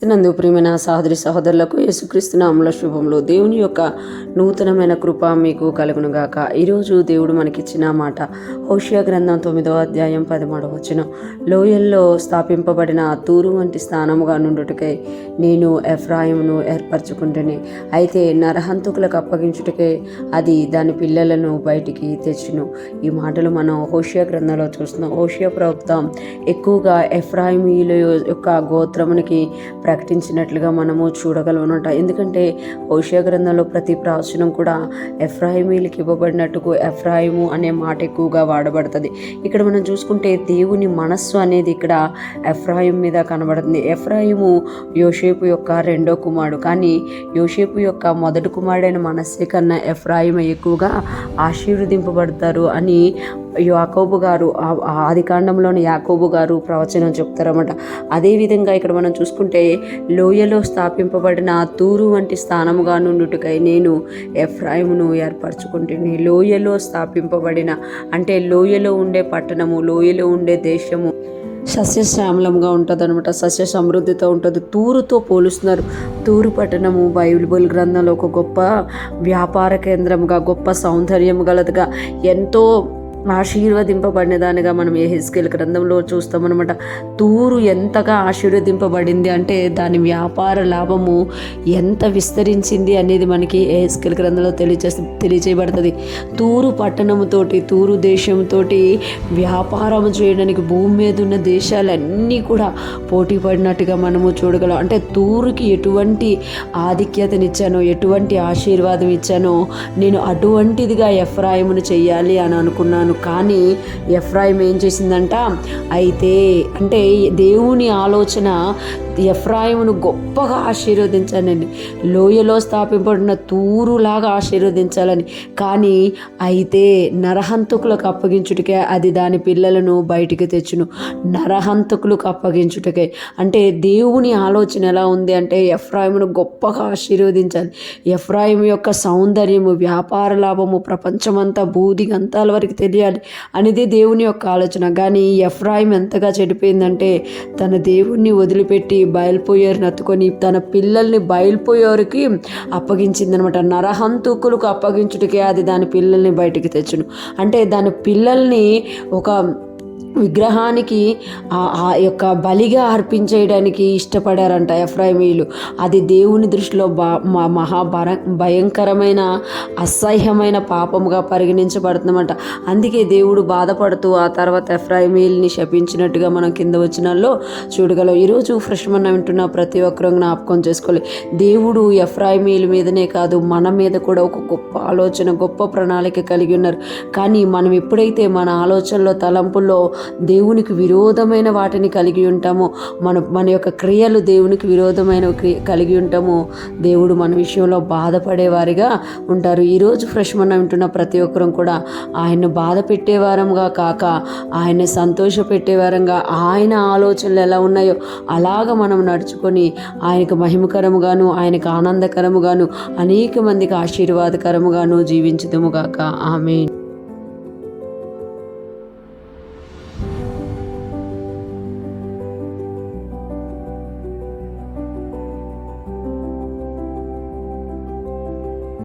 నందు ప్రియమైన సహోదరి సహోదరులకు యేసుక్రీస్తు నామములో శుభములు. దేవుని యొక్క నూతనమైన కృప మీకు కలుగును గాక. ఈరోజు దేవుడు మనకిచ్చిన మాట హోషేయ గ్రంథం 9వ అధ్యాయం 13వ వచనం. లోయల్లో స్థాపింపబడిన తూరు వంటి స్థానముగా నుండుటకై నేను ఎఫ్రాయిమును ఏర్పరచుకుంటుని, అయితే నరహంతకులకు అప్పగించుటకై అది దాని పిల్లలను బయటికి తెచ్చును. ఈ మాటలు మనం హోషేయ గ్రంథంలో చూస్తున్నాం. హోషేయ ప్రవక్త ఎక్కువగా ఎఫ్రాయిమీల యొక్క గోత్రమునికి ప్రకటించినట్లుగా మనము చూడగలమన్నమాట. ఎందుకంటే హోషేయ గ్రంథంలో ప్రతి ప్రవచనం కూడా ఎఫ్రాయిమీలకు ఇవ్వబడినట్టుకు ఎఫ్రాయిము అనే మాట ఎక్కువగా వాడబడుతుంది. ఇక్కడ మనం చూసుకుంటే దేవుని మనస్సు అనేది ఇక్కడ ఎఫ్రాయిం మీద కనబడుతుంది. ఎఫ్రాయిము యోసేపు యొక్క రెండో కుమారుడు, కానీ యోసేపు యొక్క మొదటి కుమారుడైన మనస్సే కన్నా ఎఫ్రాయిం ఎక్కువగా ఆశీర్వదింపబడతారు అని యాకోబు గారు, ఆది కాండంలోని యాకోబు గారు ప్రవచనం చెప్తారన్నమాట. అదేవిధంగా ఇక్కడ మనం చూసుకుంటే లోయలో స్థాపింపబడిన తూరు వంటి స్థానముగా నుండుటకై నేను ఎఫ్రాయిమును ఏర్పరచుకుంటుని. లోయలో స్థాపింపబడిన అంటే లోయలో ఉండే పట్టణము, లోయలో ఉండే దేశము సస్యశ్యామలంగా ఉంటుంది అనమాట. సస్య సమృద్ధితో ఉంటుంది. తూరుతో పోలుస్తున్నారు. తూరు పట్టణము బైబిల్ గ్రంథంలో ఒక గొప్ప వ్యాపార కేంద్రంగా, గొప్ప సౌందర్యం గలదిగా, ఎంతో ఆశీర్వదింపబడిన దానిగా మనం యెహెజ్కేలు గ్రంథంలో చూస్తామన్నమాట. తూరు ఎంతగా ఆశీర్వదింపబడింది అంటే దాని వ్యాపార లాభము ఎంత విస్తరించింది అనేది మనకి యెహెజ్కేలు గ్రంథంలో తెలియచేయబడుతుంది. తూరు పట్టణముతోటి, తూరు దేశంతో వ్యాపారం చేయడానికి భూమి మీద ఉన్న దేశాలన్నీ కూడా పోటీ పడినట్టుగా మనము చూడగలం. అంటే తూరుకి ఎటువంటి ఆధిక్యతనిచ్చానో, ఎటువంటి ఆశీర్వాదం ఇచ్చానో నేను అటువంటిదిగా ఎఫ్రాయిమును చెయ్యాలి అని అనుకున్నాను. కానీ ఎఫ్రాయిం ఏం చేసిందంట, అయితే అంటే దేవుని ఆలోచన ఎఫ్రాయిమును గొప్పగా ఆశీర్వదించాలని, లోయలో స్థాపింపబడిన తూరులాగా ఆశీర్వదించాలని. కానీ అయితే నరహంతకులకు అప్పగించుటకే అది దాని పిల్లలను బయటికి తెచ్చును. నరహంతకులకు అప్పగించుటకే అంటే దేవుని ఆలోచన ఎలా ఉంది అంటే ఎఫ్రాయిమును గొప్పగా ఆశీర్వదించాలి. ఎఫ్రాయిం యొక్క సౌందర్యము, వ్యాపార లాభము ప్రపంచమంతా బూదిగంతాల వరకు తెలియాలి అనేది దేవుని యొక్క ఆలోచన. కానీ ఎఫ్రాయిం ఎంతగా చెడిపోయిందంటే తన దేవుణ్ణి వదిలిపెట్టి బయలుపోయారుని అత్తుకొని తన పిల్లల్ని బయలుపోయేవారికి అప్పగించిందనమాట. నరహంతకులకు అప్పగించుటకే అది దాని పిల్లల్ని బయటికి తెచ్చును. అంటే దాని పిల్లల్ని ఒక విగ్రహానికి ఆ యొక్క బలిగా అర్పించేయడానికి ఇష్టపడారంట ఎఫ్రాయిమీలు. అది దేవుని దృష్టిలో భయంకరమైన అసహ్యమైన పాపముగా పరిగణించబడుతుందన్నమాట. అందుకే దేవుడు బాధపడుతూ ఆ తర్వాత ఎఫ్రాయిమీల్ని శపించినట్టుగా మనం కింద వచనాల్లో చూడగలం. ఈరోజు ఫ్రెష్ మనం వింటున్న ప్రతి ఒక్కరూ జ్ఞాపకం చేసుకోవాలి. దేవుడు ఎఫ్రాయిమీల మీదనే కాదు, మన మీద కూడా ఒక గొప్ప ఆలోచన, గొప్ప ప్రణాళిక కలిగి ఉన్నారు. కానీ మనం ఎప్పుడైతే మన ఆలోచనలో, తలంపుల్లో దేవునికి విరోధమైన వాటిని కలిగి ఉంటామో, మన యొక్క క్రియలు దేవునికి విరోధమైన కలిగి ఉంటామో, దేవుడు మన విషయంలో బాధపడేవారిగా ఉంటారు. ఈరోజు ఫ్రెష్ మనం వింటున్న ప్రతి ఒక్కరం కూడా ఆయన్ను బాధ పెట్టేవారంగా కాక ఆయన్ని సంతోష పెట్టేవారంగా, ఆయన ఆలోచనలు ఎలా ఉన్నాయో అలాగ మనం నడుచుకొని ఆయనకు మహిమకరముగాను, ఆయనకు ఆనందకరముగాను, అనేక మందికి ఆశీర్వాదకరముగాను జీవించుదుముగాక. ఆమేన్.